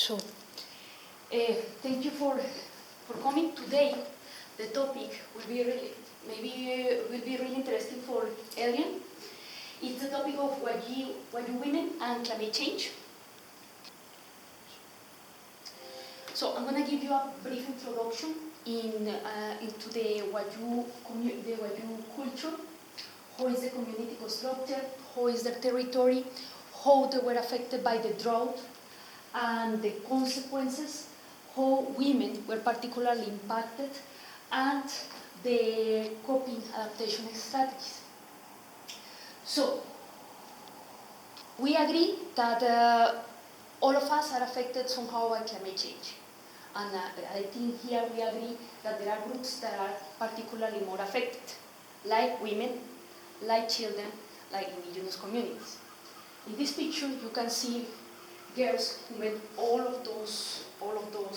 So, thank you for coming today. The topic will be really interesting for Elian. It's the topic of what you women and climate change. So I'm going to give you a brief introduction into the Wayuu culture. How is the community constructed? How is their territory? How they were affected by the drought and the consequences, how women were particularly impacted, and the coping adaptation strategies. So, we agree that all of us are affected somehow by climate change. And I think here we agree that there are groups that are particularly more affected, like women, like children, like indigenous communities. In this picture, you can see girls who met all of those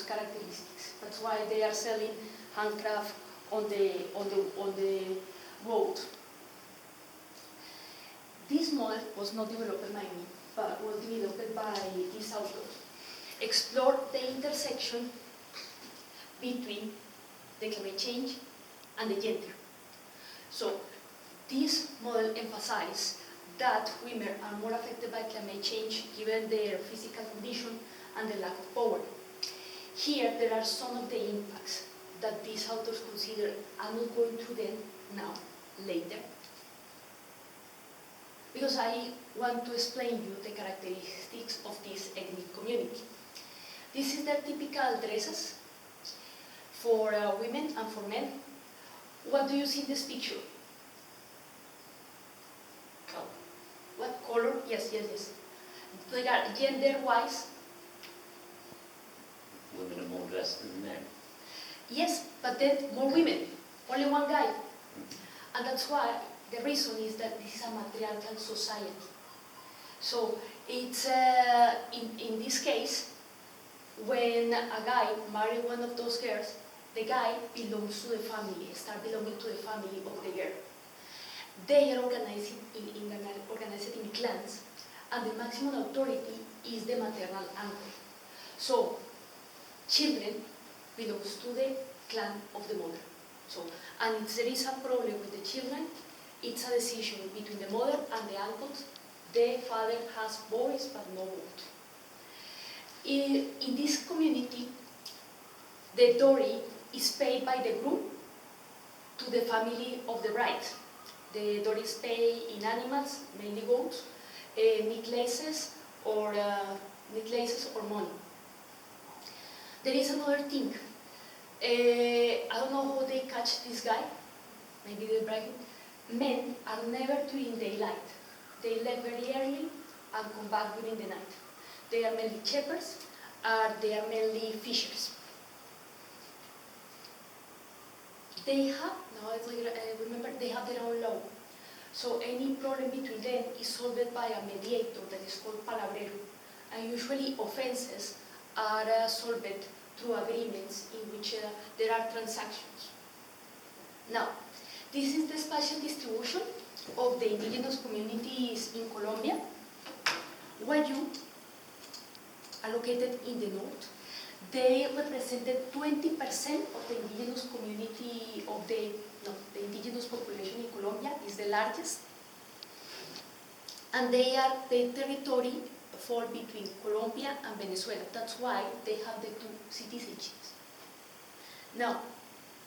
characteristics. That's why they are selling handcraft on the road. This model was not developed by me, but was developed by this author. Explore the intersection between the climate change and the gender. So this model emphasizes that women are more affected by climate change given their physical condition and the lack of power. Here there are some of the impacts that these authors consider. I'm not going through them now, later, because I want to explain you the characteristics of this ethnic community. This is their typical dresses for women and for men. What do you see in this picture? What color? Yes. They are gender-wise. Women are more dressed than men. Yes, but then more women. Only one guy. And that's why the reason is that this is a matriarchal society. So it's in this case, when a guy marries one of those girls, the guy belongs to the family, start belonging to the family of the girl. They are organized in clans, and the maximum authority is the maternal uncle. So, children belongs to the clan of the mother. So, and if there is a problem with the children, it's a decision between the mother and the uncles. The father has voice but no vote. In this community, the dowry is paid by the groom to the family of the bride. The dowry is paid in animals, mainly goats, necklaces or money. There is another thing. I don't know how they catch this guy. Maybe they break him. Men are never during daylight. They leave very early and come back during the night. They are mainly shepherds, they are mainly fishers. They have, now I remember, they have their own law. So any problem between them is solved by a mediator that is called palabrero. And usually offenses are solved through agreements in which there are transactions. Now, this is the spatial distribution of the indigenous communities in Colombia. Wayuu are located in the north. They represented 20% of the indigenous community the indigenous population in Colombia is the largest. And the territory fall between Colombia and Venezuela. That's why they have the two citizenships. Now,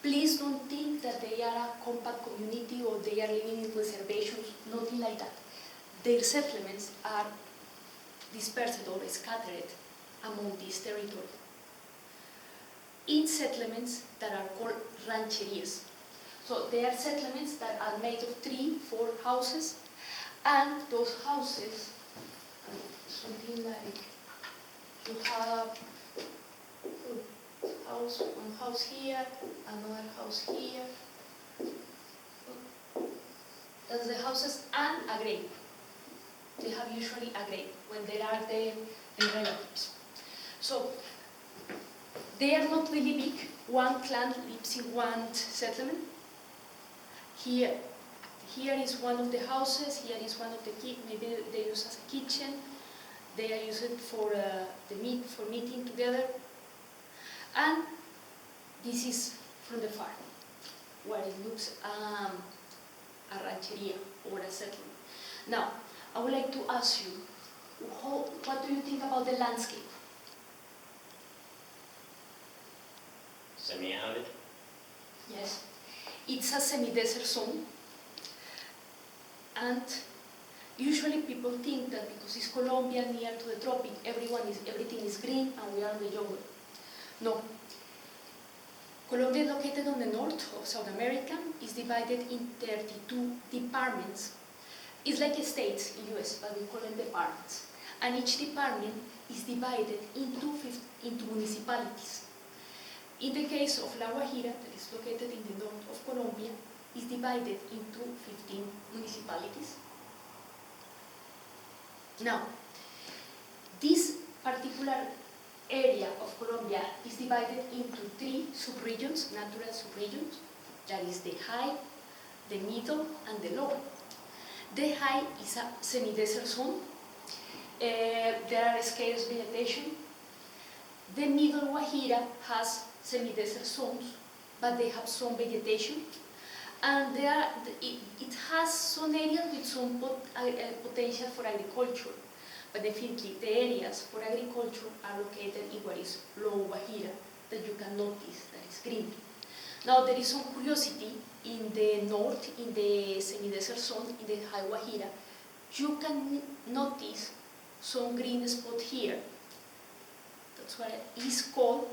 please don't think that they are a compact community or they are living in reservations, nothing like that. Their settlements are dispersed or scattered among this territory in settlements that are called rancherias. So they are settlements that are made of 3-4 houses, and those houses, something like you have one house here, another house here. That's the houses and a grave. They have usually a grave when there are the relatives. So they are not really big. One clan lives in one settlement. Here is one of the houses. Here is one of the maybe they use as a kitchen. They are used for for meeting together. And this is from the far, where it looks a rancheria or a settlement. Now, I would like to ask you, what do you think about the landscape? Semi-arid? Yes, it's a semi-desert zone, and usually people think that because it's Colombia near to the tropic, everything is green and we are in the jungle. No. Colombia is located on the north of South America, is divided in 32 departments. It's like a state in US, but we call them departments. And each department is divided into municipalities. In the case of La Guajira, that is located in the north of Colombia, is divided into 15 municipalities. Now, this particular area of Colombia is divided into 3 subregions, natural subregions. That is the high, the middle, and the low. The high is a semi-desert zone. There are scarce vegetation. The middle Guajira has semi-desert zones, but they have some vegetation. And it has some areas with some potential for agriculture. But definitely the areas for agriculture are located in what is low Guajira, that you can notice that is green. Now there is some curiosity in the north, in the semi-desert zone, in the high Guajira. You can notice some green spot here. That's why it is called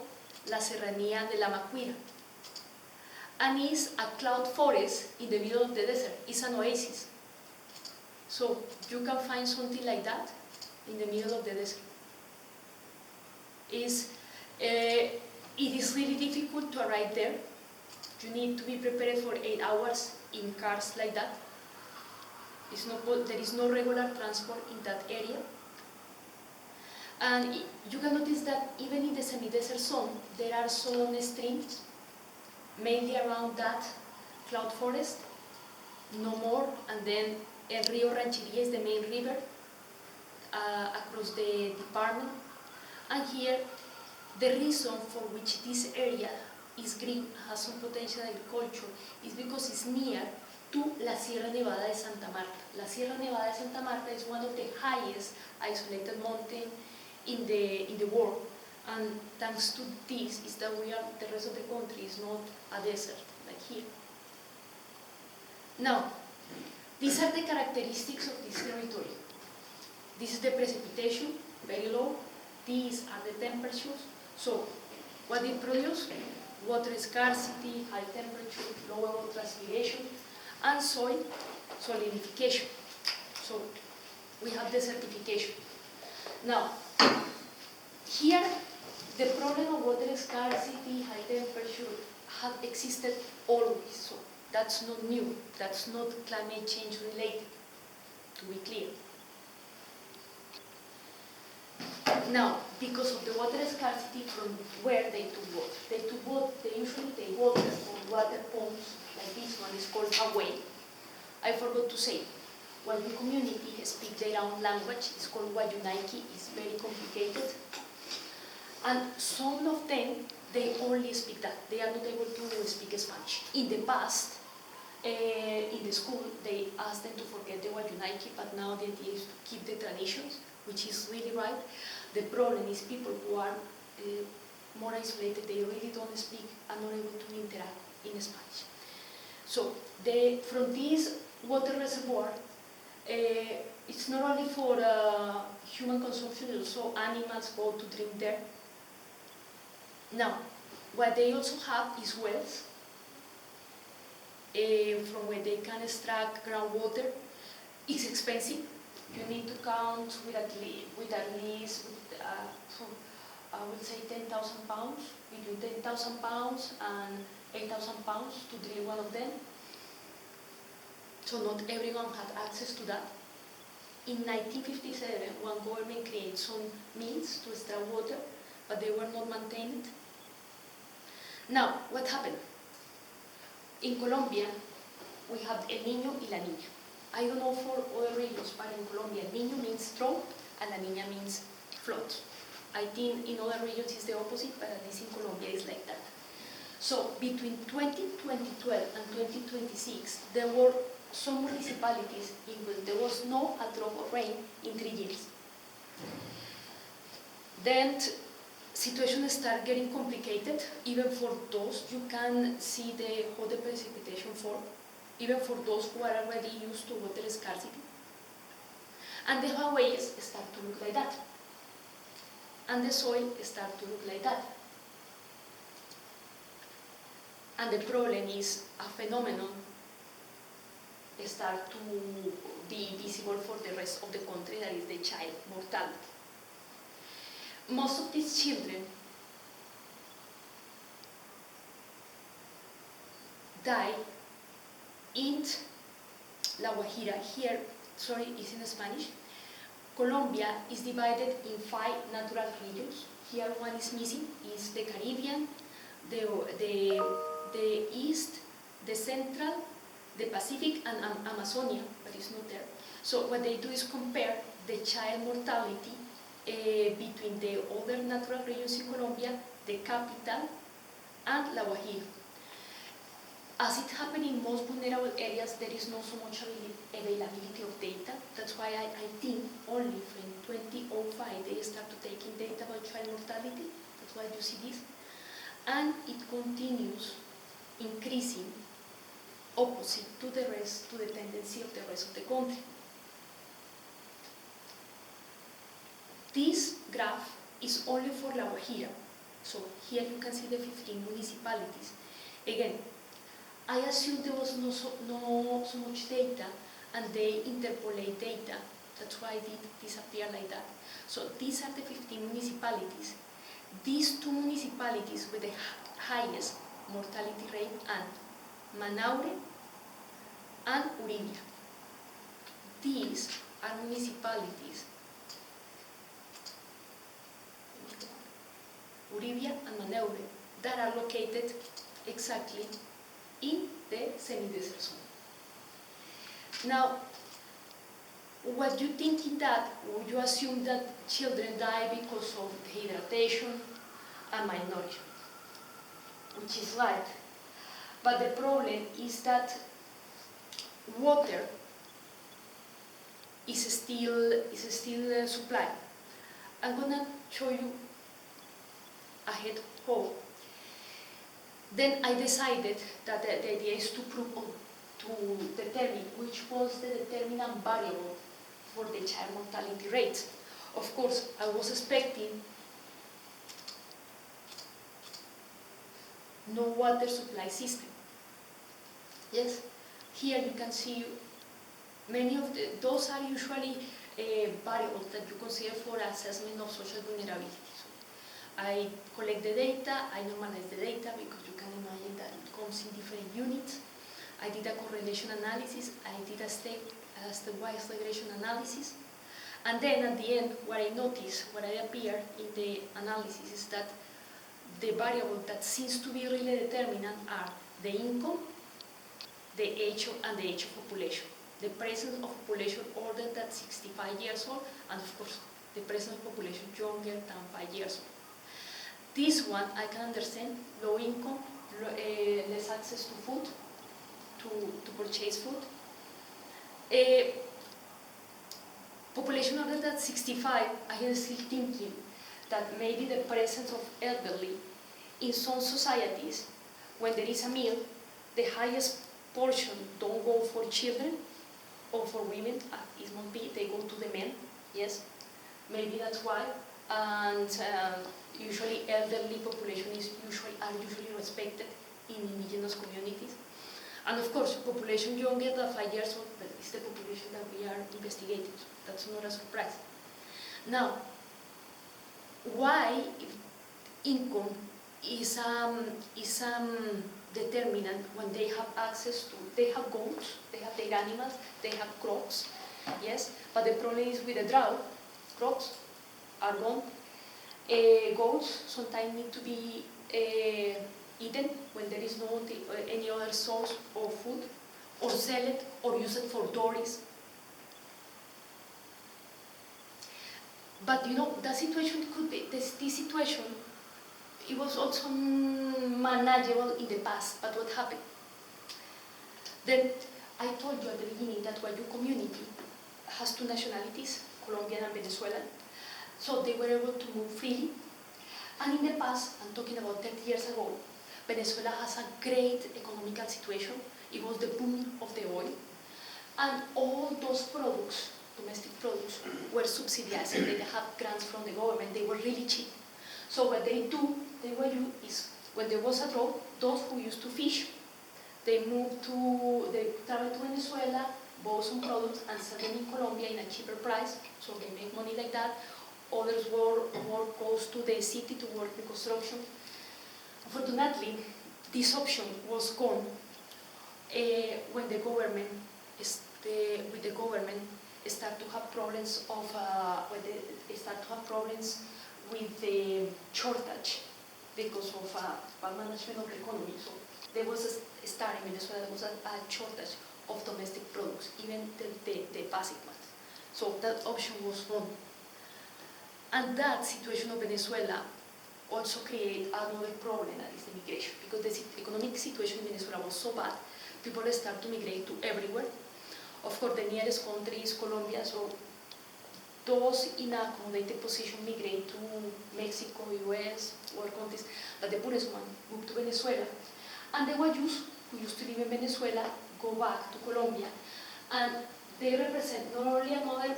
La Serranía de la Macuira. And it's a cloud forest in the middle of the desert. It's an oasis. So you can find something like that in the middle of the desert. It is really difficult to arrive there. You need to be prepared for 8 hours in cars like that. There is no regular transport in that area. And you can notice that even in the semi-desert zone, there are some streams, mainly around that cloud forest, no more, and then El Rio Rancheria is the main river across the department. And here, the reason for which this area is green, has some potential agriculture, is because it's near to La Sierra Nevada de Santa Marta. La Sierra Nevada de Santa Marta is one of the highest isolated mountains in the world. And thanks to this, is that the rest of the country is not a desert like here. Now, these are the characteristics of this territory. This is the precipitation, very low. These are the temperatures. So, what it produces? Water scarcity, high temperature, lower water aspiration, and soil solidification. So, we have desertification. Now, here, the problem of water scarcity, high temperature, have existed always. So, that's not new. That's not climate change related, to be clear. Now, because of the water scarcity, from where they took water? They usually take water from water pumps, like this one is called a well. I forgot to say, Wayuu community speak their own language, it's called Wayuunaiki, it's very complicated. And some of them, they only speak that, they are not able to speak Spanish. In the past, in the school, they asked them to forget the Wayuunaiki, but now the idea is to keep the traditions, which is really right. The problem is people who are more isolated, they really don't speak and not able to interact in Spanish. So from this water reservoir, it's not only for human consumption, also animals go to drink there. Now, what they also have is wells from where they can extract groundwater. It's expensive. You need to count with at least, I would say 10,000 pounds, between 10,000 pounds and 8,000 pounds to drill one of them. So not everyone had access to that. In 1957, one government created some means to extract water, but they were not maintained. Now, what happened? In Colombia, we have El Niño y La Niña. I don't know for other regions, but in Colombia, Niño means strong and La Niña means flood. I think in other regions it's the opposite, but at least in Colombia it's like that. So between 2012 and 2026, there were some municipalities in which there was no a drop of rain in 3 years. Then situation start getting complicated, even for those you can see how the precipitation fall, even for those who are already used to water scarcity. And the highways start to look like that. And the soil start to look like that. And the problem is a phenomenon start to be visible for the rest of the country, that is the child mortality. Most of these children die in La Guajira. Here, sorry, it's in Spanish. Colombia is divided in 5 natural regions. Here one is missing, is the Caribbean, the East, the Central, the Pacific, and Amazonia, but it's not there. So what they do is compare the child mortality between the other natural regions in Colombia, the capital, and La Guajira. As it happened in most vulnerable areas, there is not so much availability of data. That's why I think only from 2005 they start to take in data about child mortality. That's why you see this. And it continues increasing opposite to the tendency of the rest of the country. This graph is only for La Guajira. So here you can see the 15 municipalities. Again, I assume there was no so much data, and they interpolate data. That's why it disappeared like that. So these are the 15 municipalities. These 2 municipalities with the highest mortality rate are Manaure and Uribia. These are municipalities, Uribia and Manaure, that are located exactly in the semi-desert zone. Now, what you think in that, would you assume that children die because of dehydration and malnourishment? Which is right. But the problem is that water is still supplied. I'm gonna show you ahead how. Then I decided that the idea is to determine which was the determinant variable for the child mortality rate. Of course, I was expecting no water supply system. Yes, here you can see many of those are usually variables that you consider for assessment of social vulnerability. So I collect the data, I normalize the data because you can imagine that it comes in different units. I did a correlation analysis, I did a stepwise regression analysis, and then at the end, what I noticed, what I appeared in the analysis is that the variable that seems to be really determinant are the income, the age, and the age of population. The presence of population older than 65 years old, and of course, the presence of population younger than 5 years old. This one I can understand, low income, less access to food, to purchase food. Population older than 65, I am still thinking that maybe the presence of elderly in some societies, when there is a meal, the highest portion don't go for children or for women, it must be they go to the men, yes, maybe that's why, and usually elderly population are usually respected in indigenous communities. And of course, population younger than 5 years old, that is the population that we are investigating, so that's not a surprise. Now, why income is determinant when they have access to, they have goats, they have their animals, they have crops, yes, but the problem is with the drought, crops are gone, goats sometimes need to be eaten when there is no any other source of food, or sell it, or use it for dowries. But you know, the situation could be, this situation, it was also manageable in the past, but what happened? Then I told you at the beginning that Wayuu community has two nationalities, Colombian and Venezuelan, so they were able to move freely. And in the past, I'm talking about 30 years ago, Venezuela has a great economical situation. It was the boom of the oil. And all those products, domestic products, were subsidized and they have grants from the government. They were really cheap. So what they do, the Wayuu, is when there was a drought, those who used to fish, they travel to Venezuela, bought some products and sell them in Colombia in a cheaper price, so they make money like that. Others goes to the city to work in construction. Unfortunately, this option was gone when the government start to have problems with the shortage because of bad management of the economy. So there was a start in Venezuela, there was a shortage of domestic products, even the basic ones. So that option was gone. And that situation of Venezuela also created another problem, that is immigration, because the economic situation in Venezuela was so bad, people start to migrate to everywhere. Of course, the nearest country is Colombia, so those in a accommodated position migrate to Mexico, US, other countries, but the poorest one moved to Venezuela. And the Wayúus, who used to live in Venezuela, go back to Colombia, and they represent not only another,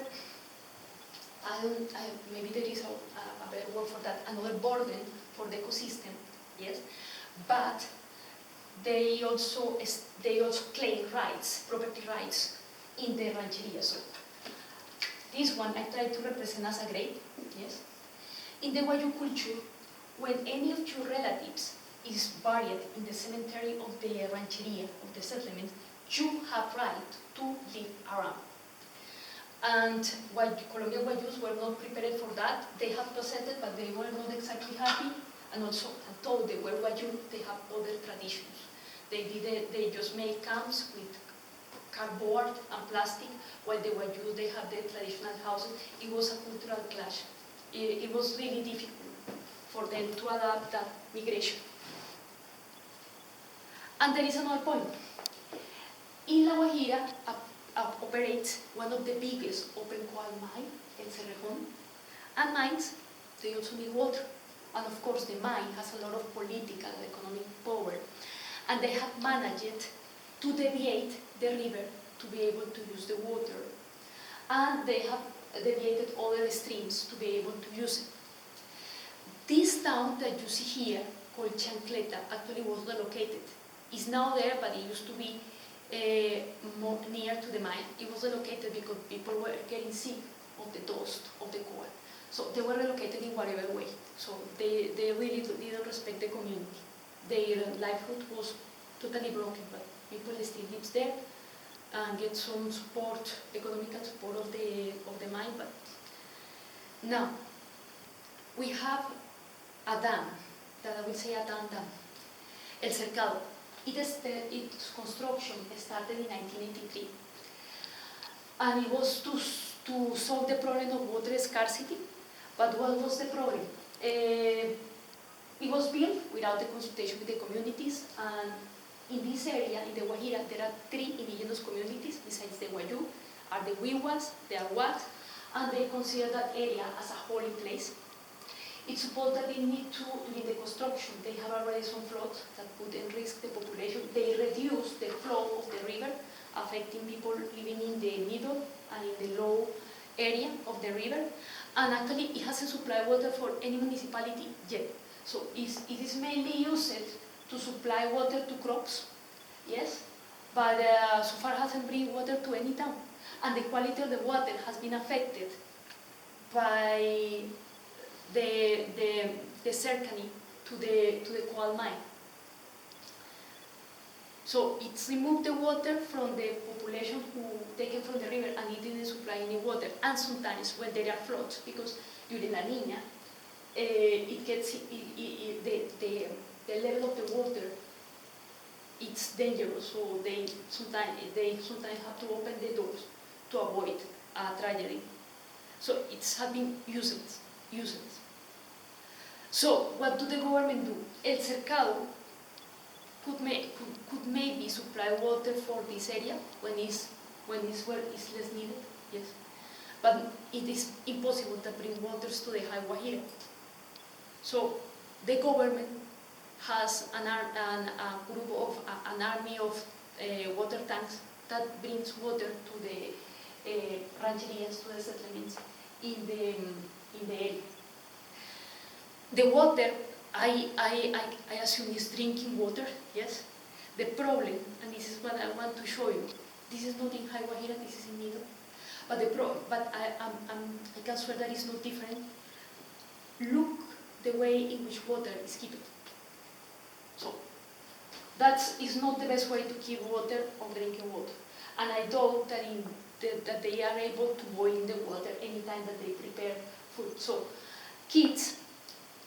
maybe there is a better word for that, another burden for the ecosystem, yes, but they also claim rights, property rights, in the rancheria. So this one I try to represent as a grape, yes. In the Wayuu culture, when any of your relatives is buried in the cemetery of the rancheria, of the settlement, you have right to live around. And while Colombian Wayúus were not prepared for that, they have presented, but they were not exactly happy. And also, although they were Wayuu, they have other traditions. They just made camps with cardboard and plastic, while the Wayuu, they have their traditional houses. It was a cultural clash. It was really difficult for them to adapt that migration. And there is another point. In La Guajira operates one of the biggest open coal mines, El Cerrejón, and mines, they also need water. And of course, the mine has a lot of political and economic power. And they have managed to deviate the river to be able to use the water. And they have deviated other streams to be able to use it. This town that you see here, called Chancleta, actually was relocated. It's now there, but it used to be more near to the mine. It was relocated because people were getting sick of the dust of the coal. So they were relocated in whatever way. So they really didn't respect the community. Their livelihood was totally broken, but people still live there and get some support, economical support of the mine. But now we have a dam, that I will say a dam, El Cercado. Its construction started in 1983, and it was to solve the problem of water scarcity. But what was the problem? It was built without the consultation with the communities, and in this area, in the Guajira, there are 3 indigenous communities besides the Wayuu, are the Wiwas, the Aguas, and they consider that area as a holy place. It's supposed that they need to, during the construction, they have already some floods that put in risk the population. They reduce the flow of the river, affecting people living in the middle and in the low area of the river. And actually, it hasn't supplied water for any municipality yet. So it is mainly used to supply water to crops, yes, but so far hasn't bring water to any town. And the quality of the water has been affected by the cercanee to the coal mine. So it's removed the water from the population who take it from the river, and it didn't supply any water. And sometimes when there are floods, because during La Niña, it gets the level of the water, it's dangerous. So they sometimes have to open the doors to avoid a tragedy. So it's have been useless. So what do the government do? El Cercado could maybe supply water for this area when it's where it's less needed, yes. But it is impossible to bring waters to the High Guajira. So the government has an army of water tanks that brings water to the rancherias, to the settlements in the area. The water, I assume, is drinking water, yes? The problem, and this is what I want to show you, this is not in High Guajira, this is in Nido, but I can swear that it's not different. Look the way in which water is kept. So, that is not the best way to keep water or drinking water. And I doubt that, that they are able to boil the water anytime that they prepare food. So, kids,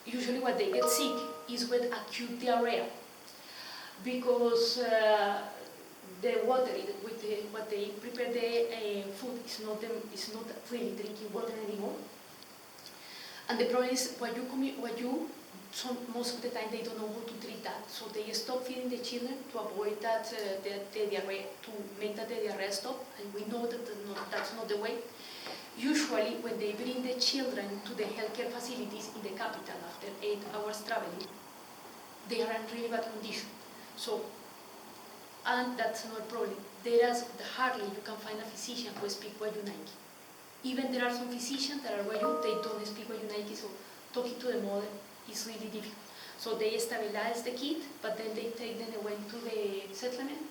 usually what they get sick is with acute diarrhea, because the water with what they prepare the food is not really drinking water anymore. And the problem is most of the time they don't know how to treat that, so they stop feeding the children to avoid that the diarrhea, to make that the diarrhea stop, and we know that that's not the way. Usually, when they bring the children to the healthcare facilities in the capital after 8 hours traveling, they are in really bad condition. So, and that's not a problem. Hardly you can find a physician who speaks Wayunaiki. Even there are some physicians that are Wayu, they don't speak Wayunaiki, so talking to the mother is really difficult. So they stabilize the kid, but then they take them away to the settlement,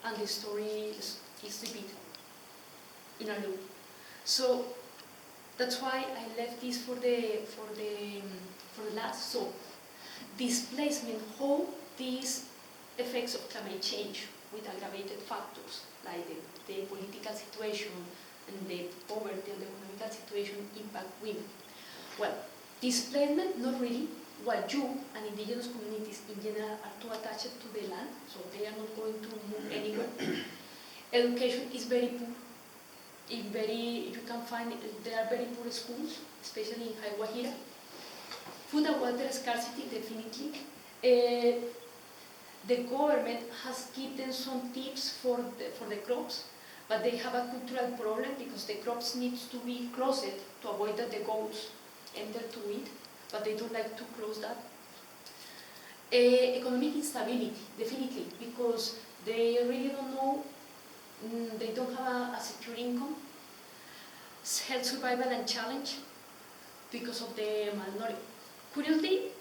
and the story is repeated in a loop. So that's why I left this for the last. So displacement, how these effects of climate change with aggravated factors like the political situation and the poverty and the economic situation impact women. Well, displacement, not really. Wayuu and indigenous communities in general are too attached to the land, so they are not going to move anywhere. Education is very poor. You can find there are very poor schools, especially in High Guajira. Food and water scarcity, definitely. The government has given some tips for the crops, but they have a cultural problem because the crops need to be closed to avoid that the goats enter to eat, but they don't like to close that. Economic instability, definitely, because they really don't know, they don't have a secure income. Health survival and challenge because of the malnourishment. Curiously,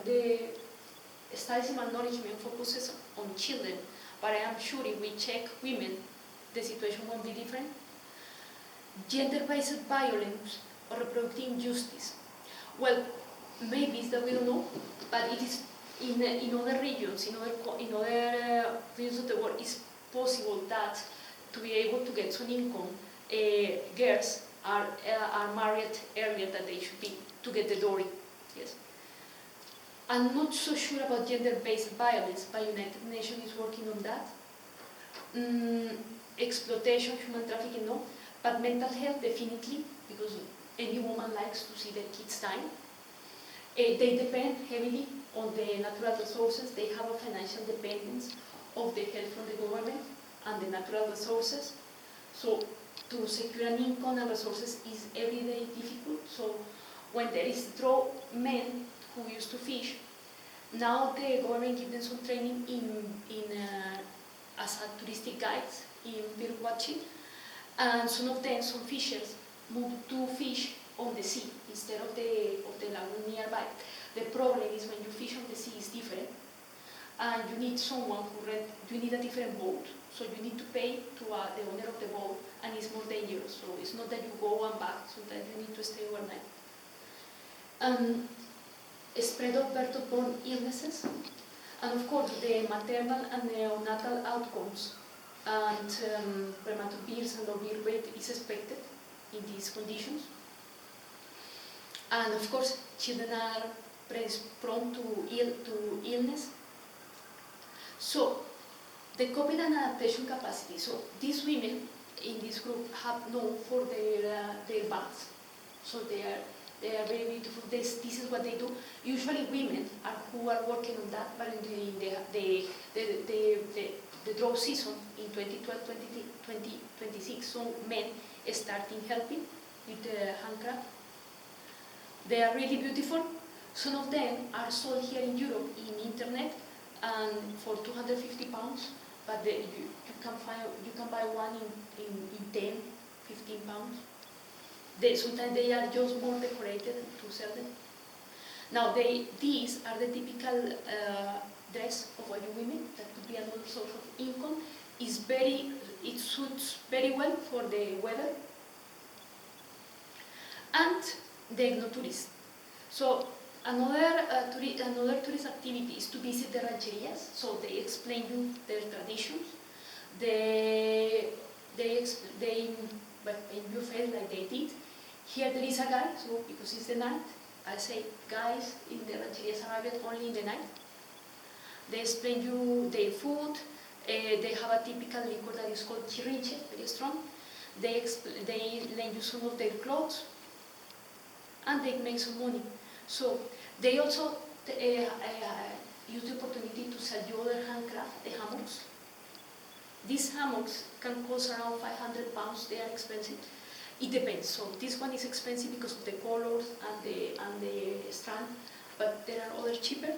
the studies in malnourishment focuses on children, but I am sure if we check women, the situation won't be different. Gender-based violence or reproductive injustice. Well, maybe it's that we don't know, but it is in other regions, in other regions of the world, it's possible that to be able to get some income, girls are married earlier than they should be to get the dowry. Yes. I'm not so sure about gender-based violence, but United Nations is working on that. Exploitation, human trafficking, no. But mental health, definitely, because any woman likes to see their kids dying. They depend heavily on the natural resources. They have a financial dependence of the help from the government and the natural resources. So to secure an income and resources is every day difficult. So when there is draw men who used to fish, now the government gives them some training as a touristic guides in birdwatching, and some of them, some fishers, move to fish on the sea instead of the lagoon nearby. The problem is when you fish on the sea is different, and you need someone you need a different boat, so you need to pay to the owner of the boat, and it's more dangerous. So it's not that you go and back, sometimes you need to stay overnight. Spread of birth-borne illnesses, and of course the maternal and neonatal outcomes, and premature births and low birth rate is expected in these conditions. And of course, children are prone to illness. So, the coping and adaptation capacity. So, these women in this group have known for their bags. So they are very beautiful. This is what they do. Usually women are who are working on that, but in the draw season in 2012, 2026, so men starting helping with the handcraft. They are really beautiful. Some of them are sold here in Europe in internet and for 250 pounds, but you can buy one in 10, 15 pounds. Sometimes they are just more decorated to sell them. Now these are the typical dress of Wayuu women. That could be another source of income. It suits very well for the weather. And the ethnotourist. So another tourist activity is to visit the rancherias. So they explain you their traditions. They in your face like they did. Here there is a guide, so because it's the night, I say guys in the rancherias arrive only in the night. They explain you their food. They have a typical liquor that is called chirrinche, very strong. They lend you some of their clothes, and they make some money. So they also use the opportunity to sell you other handcraft, the hammocks. These hammocks can cost around 500 pounds. They are expensive. It depends. So this one is expensive because of the colors and the strand, but there are others cheaper.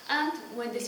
And when the